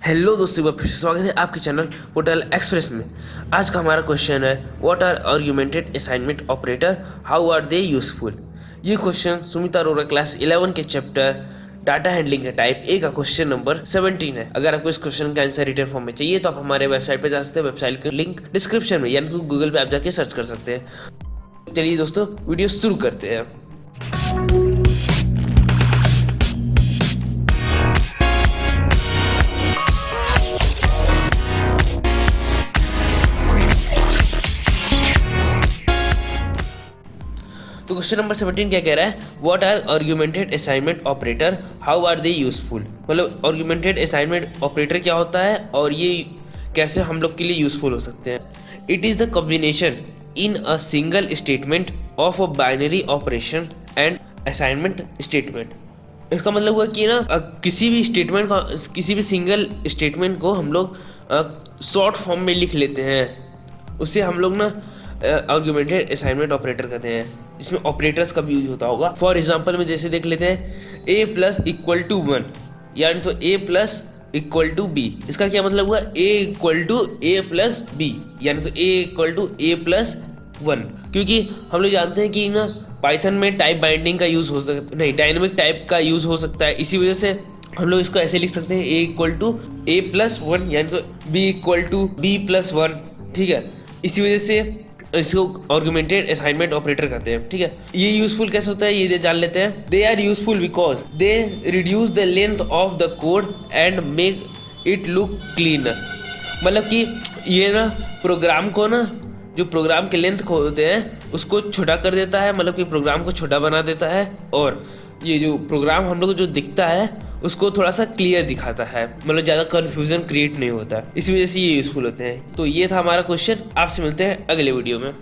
Hello दोस्तों, वापस से स्वागत है आपके चैनल होटल एक्सप्रेस में। आज का हमारा क्वेश्चन है what are augmented assignment operator, how are they useful. ये क्वेश्चन सुमिता अरोरा क्लास 11 के चैप्टर डाटा हैंडलिंग के टाइप ए का क्वेश्चन नंबर 17 है। अगर आपको इस क्वेश्चन का आंसर रिटर्न फॉर्म में चाहिए तो आप हमारे वेबसाइट पे जा सकते हैं। वेबसाइट का लिंक डिस्क्रिप्शन में, यानी तो गूगल पे आप जाके सर्च कर सकते हैं। चलिए दोस्तों, वीडियो शुरू करते हैं। तो क्वेश्चन नंबर 17 क्या कह रहा है, what are augmented assignment operator, how are they useful. मतलब आर्गुमेंटेड असाइनमेंट ऑपरेटर क्या होता है और ये कैसे हम लोग के लिए यूजफुल हो सकते हैं। It is the combination in a single statement of a binary operation and assignment statement. इसका मतलब हुआ कि ना किसी भी स्टेटमेंट का, किसी भी सिंगल स्टेटमेंट को हम लोग शॉर्ट फॉर्म में लिख लेते हैं, उससे हम लोग ना आर्गुमेंटेड असाइनमेंट ऑपरेटर कहते हैं। इसमें ऑपरेटर्स का भी यूज होता होगा। फॉर एग्जांपल में जैसे देख लेते हैं a प्लस इक्वल टू 1, यानी तो a plus equal to B. इसका क्या मतलब हुआ, a equal to a plus B, यानी तो a equal to a plus 1। क्योंकि हम लोग जानते हैं कि ना पाइथन में टाइप बाइंडिंग का यूज हो सकता नहीं, डायनेमिक टाइप का यूज हो सकता है। इसी वजह से हम लोग इसको ऐसे लिख सकते हैं a equal to a plus 1, यानी तो b equal to b plus 1। ठीक है, इसी वजह से इसको आर्गुमेंटेड असाइनमेंट ऑपरेटर कहते हैं। ठीक है, ये यूजफुल कैसे होता है ये जान लेते हैं। They are useful because they reduce the length of the code and make it look cleaner. मतलब कि ये ना प्रोग्राम को ना, जो प्रोग्राम के लेंथ होते हैं उसको छोटा कर देता है, मतलब कि प्रोग्राम को छोटा बना देता है, और ये जो प्रोग्राम हम लोग को जो दिखता है उसको थोड़ा सा क्लियर दिखाता है, मतलब ज़्यादा कन्फ्यूजन क्रिएट नहीं होता। इसी वजह से ये यूजफुल होते हैं। तो ये था हमारा क्वेश्चन। आपसे मिलते हैं अगले वीडियो में।